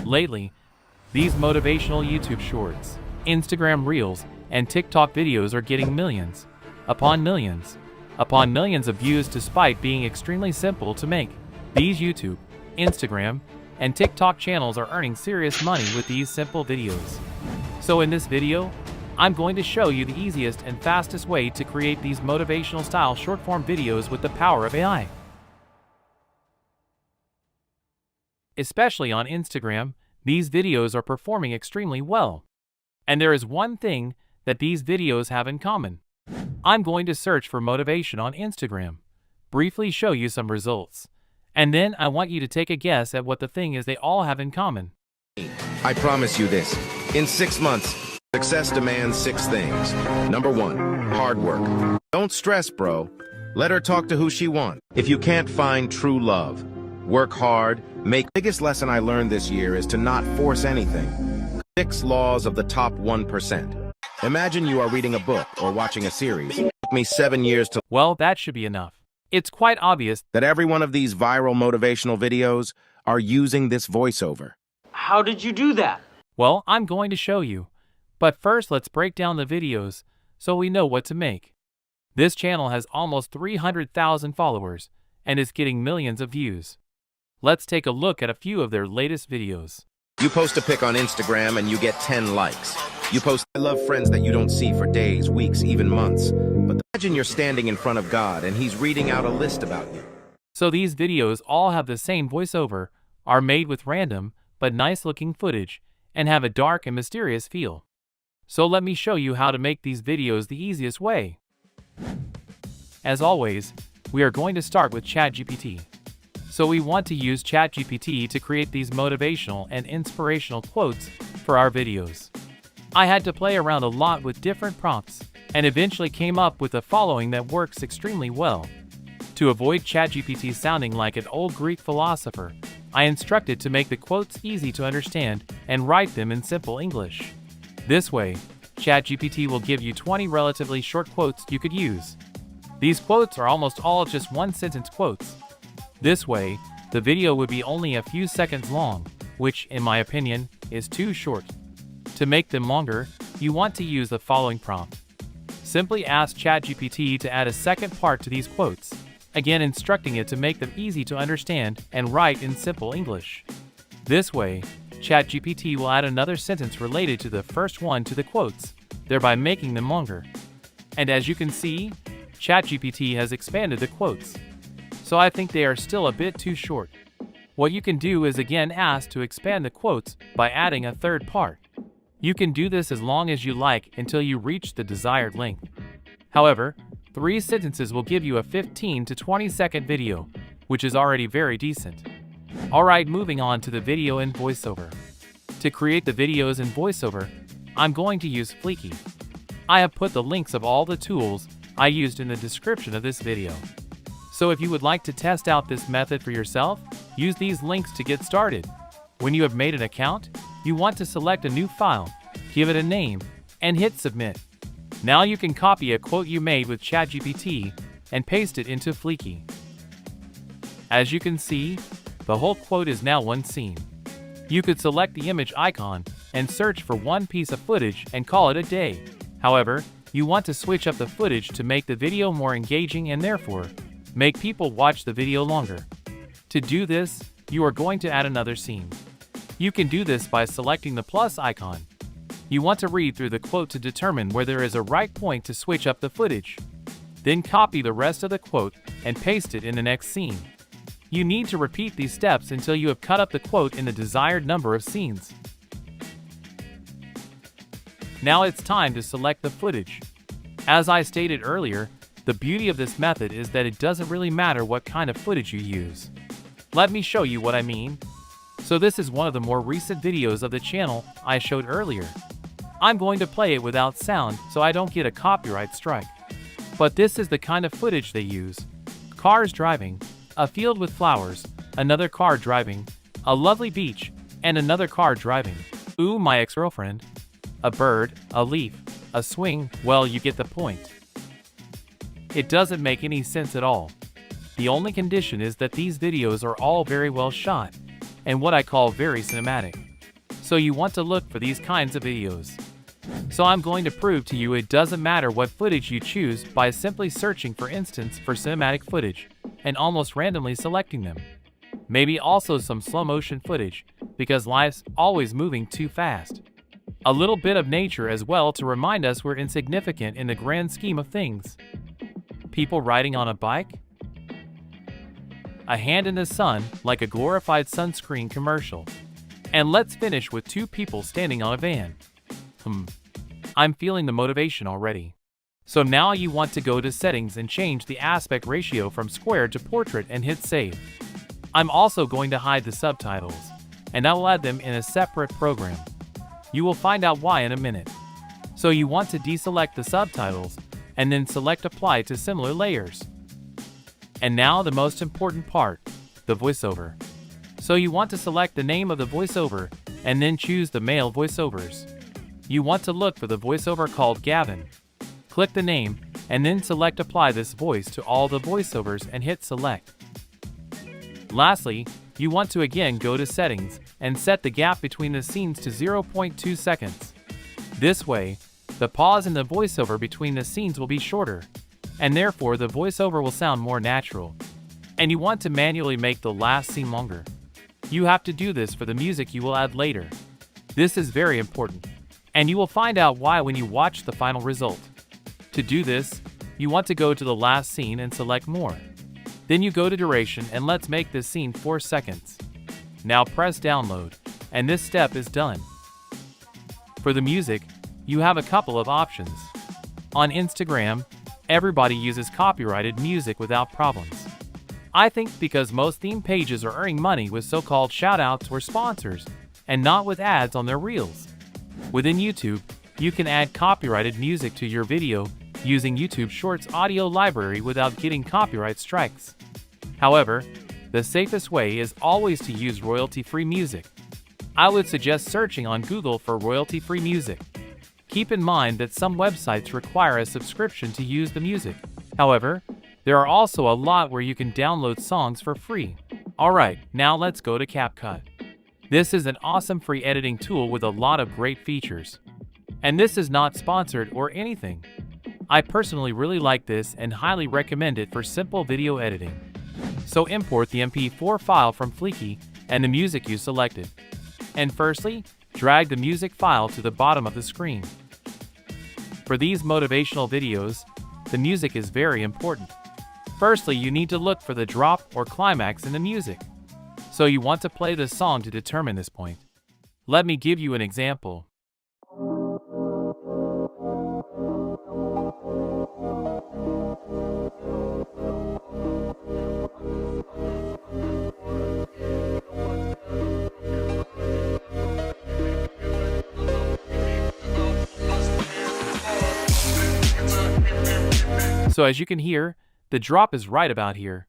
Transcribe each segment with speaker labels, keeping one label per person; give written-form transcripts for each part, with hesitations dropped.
Speaker 1: Lately, these motivational YouTube shorts, Instagram reels, and TikTok videos are getting millions upon millions upon millions of views despite being extremely simple to make. These YouTube, Instagram, and TikTok channels are earning serious money with these simple videos. So in this video, I'm going to show you the easiest and fastest way to create these motivational style short-form videos with the power of AI. Especially on Instagram, these videos are performing extremely well. And there is one thing that these videos have in common. I'm going to search for motivation on Instagram, briefly show you some results, and then I want you to take a guess at what the thing is they all have in common.
Speaker 2: I promise you this. In 6 months, success demands 6 things. Number 1, hard work. Don't stress, bro. Let her talk to who she wants. If you can't find true love, work hard, make. Biggest lesson I learned this year is to not force anything. 6 laws of the top 1%. Imagine you are reading a book or watching a series. It took me 7 years to.
Speaker 1: Well, that should be enough. It's quite obvious
Speaker 2: that every one of these viral motivational videos are using this voiceover.
Speaker 3: How did you do that?
Speaker 1: Well, I'm going to show you. But first, let's break down the videos so we know what to make. This channel has almost 300,000 followers and is getting millions of views. Let's take a look at a few of their latest videos.
Speaker 2: You post a pic on Instagram and you get 10 likes. You post, I love friends that you don't see for days, weeks, even months. But imagine you're standing in front of God and he's reading out a list about you.
Speaker 1: So these videos all have the same voiceover, are made with random but nice looking footage, and have a dark and mysterious feel. So let me show you how to make these videos the easiest way. As always, we are going to start with ChatGPT. So we want to use ChatGPT to create these motivational and inspirational quotes for our videos. I had to play around a lot with different prompts and eventually came up with the following that works extremely well. To avoid ChatGPT sounding like an old Greek philosopher, I instructed to make the quotes easy to understand and write them in simple English. This way, ChatGPT will give you 20 relatively short quotes you could use. These quotes are almost all just one-sentence quotes. This way, the video would be only a few seconds long, which, in my opinion, is too short. To make them longer, you want to use the following prompt. Simply ask ChatGPT to add a second part to these quotes, again instructing it to make them easy to understand and write in simple English. This way, ChatGPT will add another sentence related to the first one to the quotes, thereby making them longer. And as you can see, ChatGPT has expanded the quotes. So I think they are still a bit too short. What you can do is again ask to expand the quotes by adding a third part. You can do this as long as you like until you reach the desired length. However, 3 sentences will give you a 15 to 20 second video, which is already very decent. Alright, moving on to the video in VoiceOver. To create the videos in VoiceOver, I'm going to use Fleeky. I have put the links of all the tools I used in the description of this video. So if you would like to test out this method for yourself, use these links to get started. When you have made an account, you want to select a new file, give it a name, and hit submit. Now you can copy a quote you made with ChatGPT and paste it into Fleeky. As you can see, the whole quote is now one scene. You could select the image icon and search for one piece of footage and call it a day. However, you want to switch up the footage to make the video more engaging and therefore make people watch the video longer. To do this, you are going to add another scene. You can do this by selecting the plus icon. You want to read through the quote to determine where there is a right point to switch up the footage. Then copy the rest of the quote and paste it in the next scene. You need to repeat these steps until you have cut up the quote in the desired number of scenes. Now it's time to select the footage. As I stated earlier, the beauty of this method is that it doesn't really matter what kind of footage you use. Let me show you what I mean. So this is one of the more recent videos of the channel I showed earlier. I'm going to play it without sound so I don't get a copyright strike. But this is the kind of footage they use. Cars driving, a field with flowers, another car driving, a lovely beach, and another car driving. Ooh, my ex-girlfriend. A bird, a leaf, a swing, well, you get the point. It doesn't make any sense at all. The only condition is that these videos are all very well shot, and what I call very cinematic. So you want to look for these kinds of videos. So I'm going to prove to you it doesn't matter what footage you choose by simply searching for instance for cinematic footage and almost randomly selecting them. Maybe also some slow motion footage, because life's always moving too fast. A little bit of nature as well to remind us we're insignificant in the grand scheme of things. People riding on a bike? A hand in the sun like a glorified sunscreen commercial. And let's finish with two people standing on a van. I'm feeling the motivation already. So now you want to go to settings and change the aspect ratio from square to portrait and hit save. I'm also going to hide the subtitles, and I will add them in a separate program. You will find out why in a minute. So you want to deselect the subtitles, and then select apply to similar layers. And now the most important part, the voiceover. So you want to select the name of the voiceover, and then choose the male voiceovers. You want to look for the voiceover called Gavin. Click the name, and then select apply this voice to all the voiceovers and hit select. Lastly, you want to again go to settings and set the gap between the scenes to 0.2 seconds. This way, the pause in the voiceover between the scenes will be shorter, and therefore the voiceover will sound more natural. And you want to manually make the last scene longer. You have to do this for the music you will add later. This is very important, and you will find out why when you watch the final result. To do this, you want to go to the last scene and select more. Then you go to duration and let's make this scene 4 seconds. Now press download, and this step is done. For the music, you have a couple of options. On Instagram, everybody uses copyrighted music without problems. I think because most theme pages are earning money with so-called shoutouts or sponsors, and not with ads on their reels. Within YouTube, you can add copyrighted music to your video using YouTube Shorts audio library without getting copyright strikes. However, the safest way is always to use royalty-free music. I would suggest searching on Google for royalty-free music. Keep in mind that some websites require a subscription to use the music. However, there are also a lot where you can download songs for free. Alright, now let's go to CapCut. This is an awesome free editing tool with a lot of great features. And this is not sponsored or anything. I personally really like this and highly recommend it for simple video editing. So import the MP4 file from Fleeky and the music you selected. And firstly, drag the music file to the bottom of the screen. For these motivational videos, the music is very important. Firstly, you need to look for the drop or climax in the music. So you want to play the song to determine this point. Let me give you an example. So as you can hear, the drop is right about here.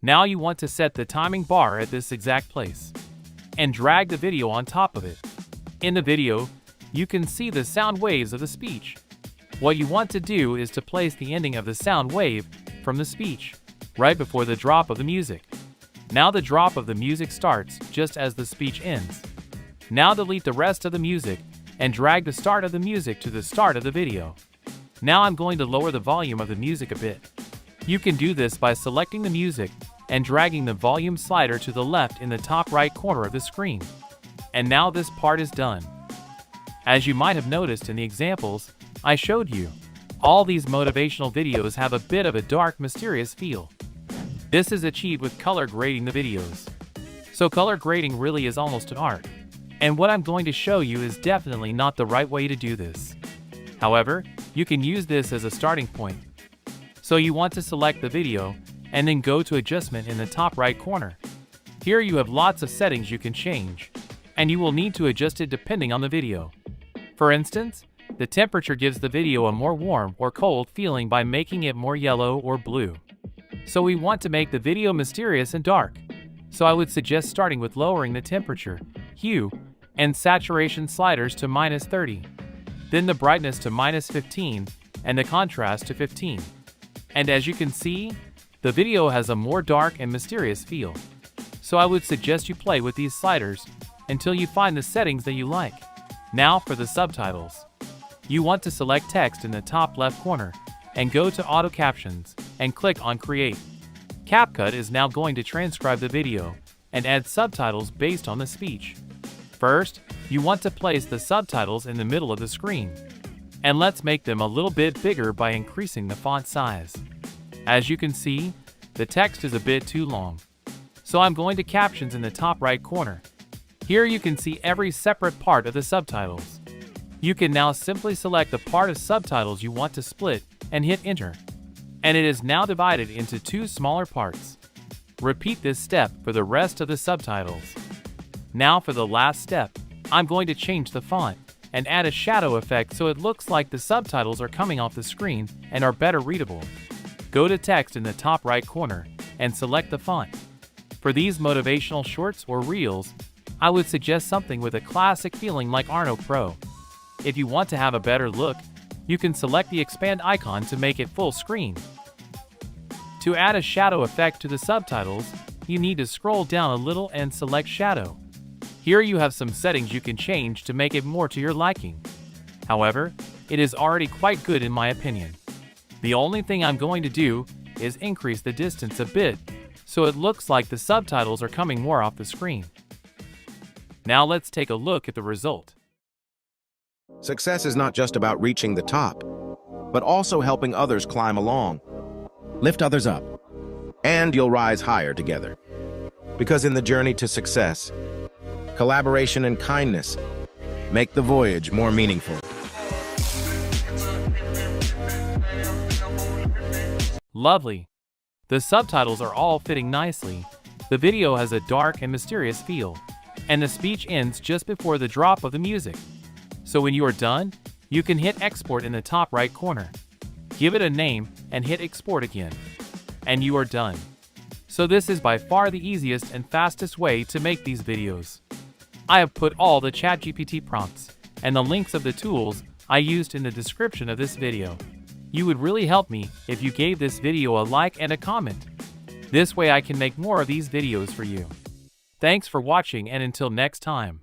Speaker 1: Now you want to set the timing bar at this exact place and drag the video on top of it. In the video, you can see the sound waves of the speech. What you want to do is to place the ending of the sound wave from the speech right before the drop of the music. Now the drop of the music starts just as the speech ends. Now delete the rest of the music and drag the start of the music to the start of the video. Now I'm going to lower the volume of the music a bit. You can do this by selecting the music and dragging the volume slider to the left in the top right corner of the screen. And now this part is done. As you might have noticed in the examples I showed you, all these motivational videos have a bit of a dark, mysterious feel. This is achieved with color grading the videos. So color grading really is almost an art. And what I'm going to show you is definitely not the right way to do this. However, you can use this as a starting point. So you want to select the video and then go to adjustment in the top right corner. Here you have lots of settings you can change, and you will need to adjust it depending on the video. For instance, the temperature gives the video a more warm or cold feeling by making it more yellow or blue. So we want to make the video mysterious and dark. So I would suggest starting with lowering the temperature, hue, and saturation sliders to -30. Then the brightness to -15 and the contrast to 15. And as you can see, the video has a more dark and mysterious feel. So I would suggest you play with these sliders until you find the settings that you like. Now for the subtitles. You want to select text in the top left corner and go to Auto Captions and click on Create. CapCut is now going to transcribe the video and add subtitles based on the speech. First, you want to place the subtitles in the middle of the screen. And let's make them a little bit bigger by increasing the font size. As you can see, the text is a bit too long. So I'm going to Captions in the top right corner. Here you can see every separate part of the subtitles. You can now simply select the part of subtitles you want to split and hit Enter. And it is now divided into 2 smaller parts. Repeat this step for the rest of the subtitles. Now for the last step, I'm going to change the font and add a shadow effect so it looks like the subtitles are coming off the screen and are better readable. Go to Text in the top right corner and select the font. For these motivational shorts or reels, I would suggest something with a classic feeling like Arno Pro. If you want to have a better look, you can select the expand icon to make it full screen. To add a shadow effect to the subtitles, you need to scroll down a little and select Shadow. Here you have some settings you can change to make it more to your liking. However, it is already quite good in my opinion. The only thing I'm going to do is increase the distance a bit, so it looks like the subtitles are coming more off the screen. Now let's take a look at the result.
Speaker 2: Success is not just about reaching the top, but also helping others climb along. Lift others up, and you'll rise higher together. Because in the journey to success, collaboration and kindness make the voyage more meaningful.
Speaker 1: Lovely. The subtitles are all fitting nicely. The video has a dark and mysterious feel, and the speech ends just before the drop of the music. So when you are done, you can hit Export in the top right corner. Give it a name and hit Export again. And you are done. So this is by far the easiest and fastest way to make these videos. I have put all the ChatGPT prompts and the links of the tools I used in the description of this video. You would really help me if you gave this video a like and a comment. This way I can make more of these videos for you. Thanks for watching, and until next time.